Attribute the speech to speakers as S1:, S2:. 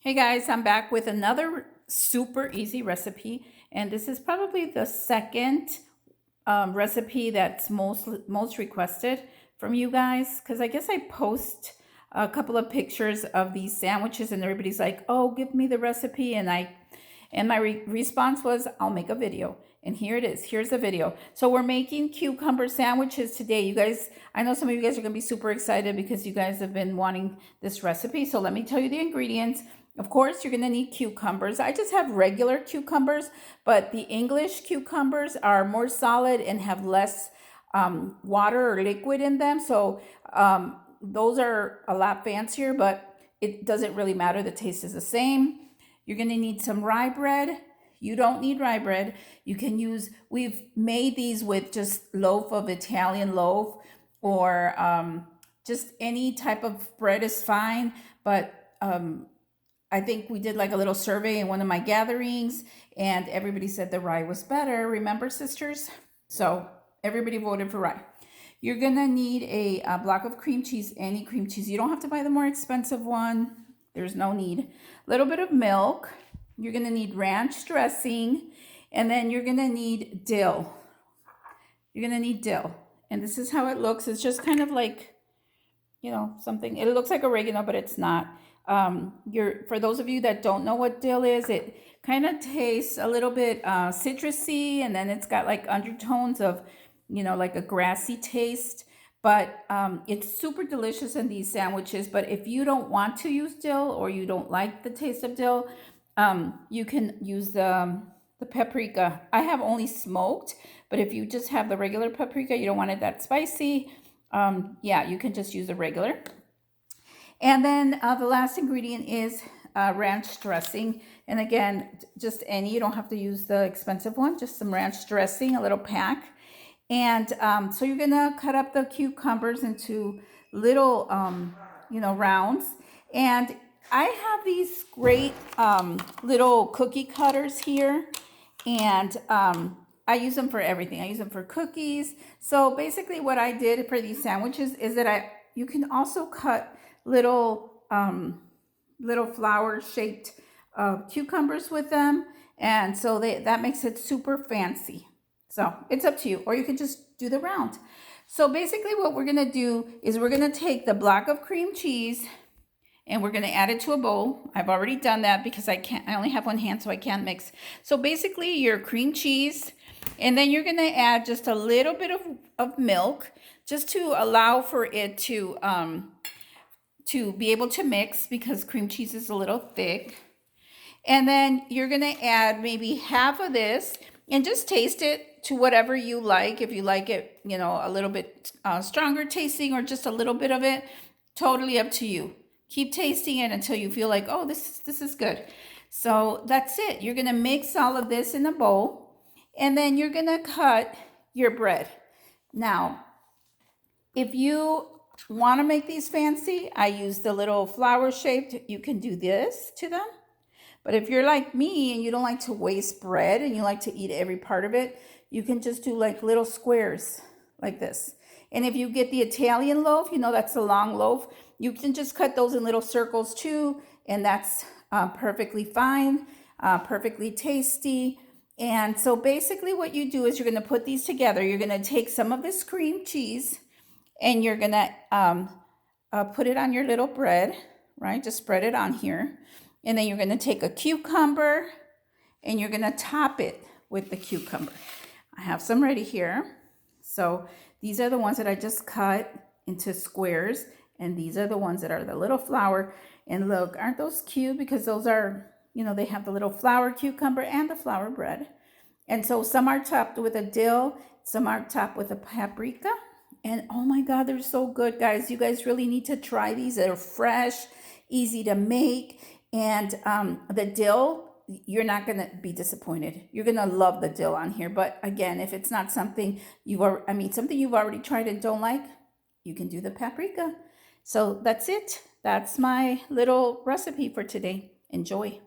S1: Hey guys, I'm back with another super easy recipe, and this is probably the second recipe that's most requested from you guys, because I guess I post a couple of pictures of these sandwiches and everybody's like, oh, give me the recipe, and my response was, I'll make a video. And here it is. Here's the video. So we're making cucumber sandwiches today. You guys, I know some of you guys are going to be super excited because you guys have been wanting this recipe. So let me tell you the ingredients. Of course, you're going to need cucumbers. I just have regular cucumbers, but the English cucumbers are more solid and have less water or liquid in them. So those are a lot fancier, but it doesn't really matter. The taste is the same. You're going to need some rye bread. You don't need rye bread. You can use, we've made these with just loaf of Italian loaf or just any type of bread is fine. But I think we did like a little survey in one of my gatherings and everybody said the rye was better. Remember, sisters? So everybody voted for rye. You're going to need a block of cream cheese, any cream cheese. You don't have to buy the more expensive one. There's no need. A little bit of milk. You're going to need ranch dressing. And then you're going to need dill. You're going to need dill. And this is how it looks. It's just kind of like, you know, something. It looks like oregano, but it's not. For those of you that don't know what dill is, it kind of tastes a little bit citrusy. And then it's got like undertones of, you know, like a grassy taste. But it's super delicious in these sandwiches. But if you don't want to use dill or you don't like the taste of dill, you can use the paprika. I have only smoked, but if you just have the regular paprika, you don't want it that spicy, yeah, you can just use the regular. And then the last ingredient is ranch dressing. And again, just any, you don't have to use the expensive one, just some ranch dressing, a little pack. And so you're gonna cut up the cucumbers into little, you know, rounds. And I have these great little cookie cutters here. And I use them for everything. I use them for cookies. So basically what I did for these sandwiches is that you can also cut little flower shaped cucumbers with them. And so that makes it super fancy. So it's up to you, or you can just do the round. So basically what we're gonna do is we're gonna take the block of cream cheese and we're gonna add it to a bowl. I've already done that because I only have one hand, so I can't mix. So basically your cream cheese, and then you're gonna add just a little bit of milk just to allow for it to be able to mix because cream cheese is a little thick. And then you're gonna add maybe half of this and just taste it to whatever you like. If you like it, you know, a little bit stronger tasting or just a little bit of it, totally up to you. Keep tasting it until you feel like, oh, this is good. So that's it. You're gonna mix all of this in a bowl and then you're gonna cut your bread. Now, if you wanna make these fancy, I use the little flower shaped, you can do this to them. But if you're like me and you don't like to waste bread and you like to eat every part of it, you can just do like little squares like this. And if you get the Italian loaf, you know, that's a long loaf, you can just cut those in little circles too. And that's perfectly fine, perfectly tasty. And so basically what you do is you're gonna put these together. You're gonna take some of this cream cheese and you're gonna put it on your little bread, right? Just spread it on here. And then you're gonna take a cucumber and you're gonna top it with the cucumber. I have some ready here. So these are the ones that I just cut into squares. And these are the ones that are the little flower. And look, aren't those cute? Because those are, you know, they have the little flower cucumber and the flower bread. And so some are topped with a dill, some are topped with a paprika. And oh my God, they're so good, guys. You guys really need to try these. They're fresh, easy to make. And the dill, you're not going to be disappointed. You're going to love the dill on here. But again, if it's not something something you've already tried and don't like, you can do the paprika. So that's it. That's my little recipe for today. Enjoy.